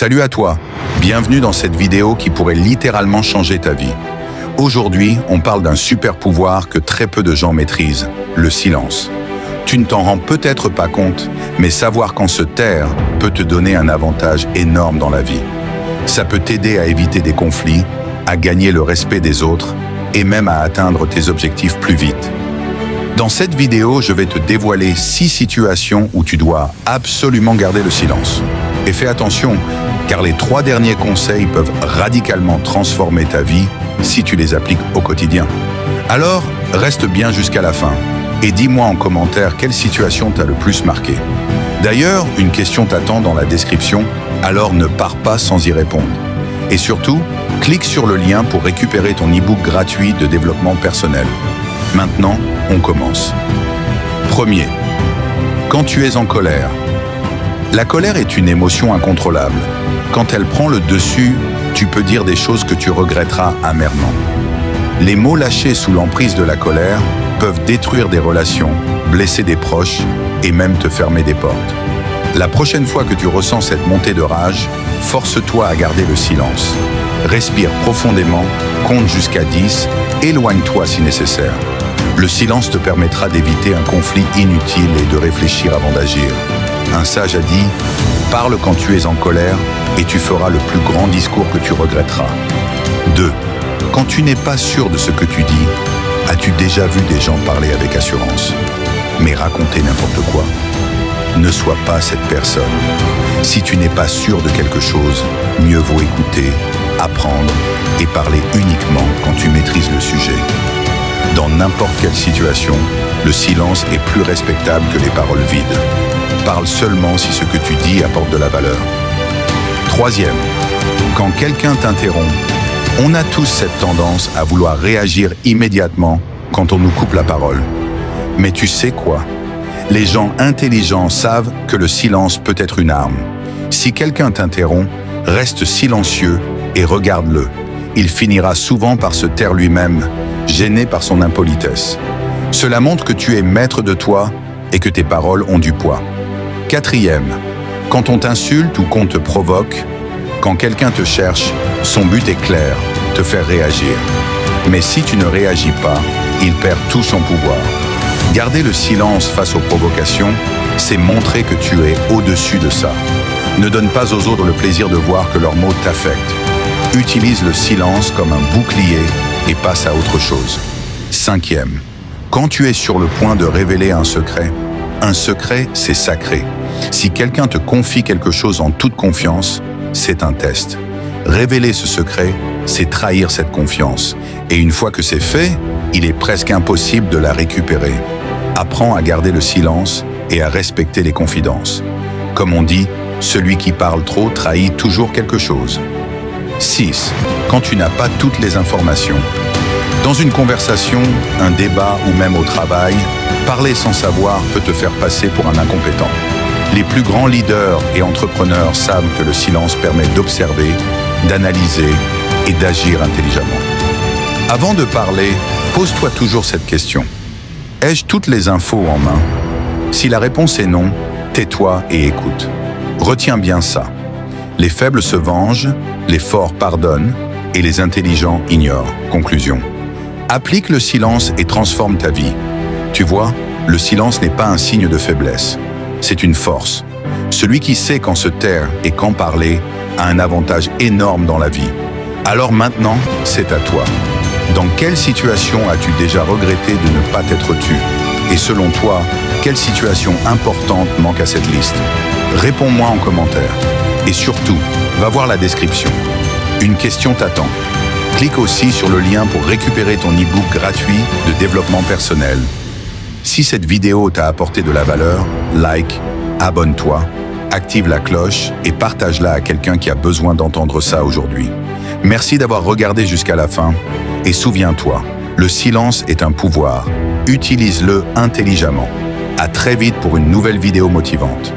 Salut à toi, bienvenue dans cette vidéo qui pourrait littéralement changer ta vie. Aujourd'hui, on parle d'un super pouvoir que très peu de gens maîtrisent, le silence. Tu ne t'en rends peut-être pas compte, mais savoir quand se taire peut te donner un avantage énorme dans la vie. Ça peut t'aider à éviter des conflits, à gagner le respect des autres et même à atteindre tes objectifs plus vite. Dans cette vidéo, je vais te dévoiler 6 situations où tu dois absolument garder le silence. Et fais attention, car les 3 derniers conseils peuvent radicalement transformer ta vie si tu les appliques au quotidien. Alors, reste bien jusqu'à la fin et dis-moi en commentaire quelle situation t'a le plus marqué. D'ailleurs, une question t'attend dans la description, alors ne pars pas sans y répondre. Et surtout, clique sur le lien pour récupérer ton e-book gratuit de développement personnel. Maintenant, on commence. Premier, quand tu es en colère. La colère est une émotion incontrôlable. Quand elle prend le dessus, tu peux dire des choses que tu regretteras amèrement. Les mots lâchés sous l'emprise de la colère peuvent détruire des relations, blesser des proches et même te fermer des portes. La prochaine fois que tu ressens cette montée de rage, force-toi à garder le silence. Respire profondément, compte jusqu'à 10, éloigne-toi si nécessaire. Le silence te permettra d'éviter un conflit inutile et de réfléchir avant d'agir. Un sage a dit « Parle quand tu es en colère et tu feras le plus grand discours que tu regretteras. » 2. Quand tu n'es pas sûr de ce que tu dis, as-tu déjà vu des gens parler avec assurance, mais raconter n'importe quoi? Ne sois pas cette personne. Si tu n'es pas sûr de quelque chose, mieux vaut écouter, apprendre et parler uniquement quand tu maîtrises le sujet. Dans n'importe quelle situation, le silence est plus respectable que les paroles vides. Parle seulement si ce que tu dis apporte de la valeur. 3. Quand quelqu'un t'interrompt, on a tous cette tendance à vouloir réagir immédiatement quand on nous coupe la parole. Mais tu sais quoi? Les gens intelligents savent que le silence peut être une arme. Si quelqu'un t'interrompt, reste silencieux et regarde-le. Il finira souvent par se taire lui-même, gêné par son impolitesse. Cela montre que tu es maître de toi et que tes paroles ont du poids. 4. Quand on t'insulte ou qu'on te provoque, quand quelqu'un te cherche, son but est clair, te faire réagir. Mais si tu ne réagis pas, il perd tout son pouvoir. Garder le silence face aux provocations, c'est montrer que tu es au-dessus de ça. Ne donne pas aux autres le plaisir de voir que leurs mots t'affectent. Utilise le silence comme un bouclier et passe à autre chose. 5. Quand tu es sur le point de révéler un secret, c'est sacré. Si quelqu'un te confie quelque chose en toute confiance, c'est un test. Révéler ce secret, c'est trahir cette confiance. Et une fois que c'est fait, il est presque impossible de la récupérer. Apprends à garder le silence et à respecter les confidences. Comme on dit, celui qui parle trop trahit toujours quelque chose. 6. Quand tu n'as pas toutes les informations. Dans une conversation, un débat ou même au travail, parler sans savoir peut te faire passer pour un incompétent. Les plus grands leaders et entrepreneurs savent que le silence permet d'observer, d'analyser et d'agir intelligemment. Avant de parler, pose-toi toujours cette question. Ai-je toutes les infos en main? Si la réponse est non, tais-toi et écoute. Retiens bien ça. Les faibles se vengent, les forts pardonnent et les intelligents ignorent. Conclusion. Applique le silence et transforme ta vie. Tu vois, le silence n'est pas un signe de faiblesse. C'est une force. Celui qui sait quand se taire et quand parler a un avantage énorme dans la vie. Alors maintenant, c'est à toi. Dans quelle situation as-tu déjà regretté de ne pas t'être tu? Et selon toi, quelle situation importante manque à cette liste? Réponds-moi en commentaire. Et surtout, va voir la description. Une question t'attend. Clique aussi sur le lien pour récupérer ton e-book gratuit de développement personnel. Si cette vidéo t'a apporté de la valeur, like, abonne-toi, active la cloche et partage-la à quelqu'un qui a besoin d'entendre ça aujourd'hui. Merci d'avoir regardé jusqu'à la fin et souviens-toi, le silence est un pouvoir. Utilise-le intelligemment. À très vite pour une nouvelle vidéo motivante.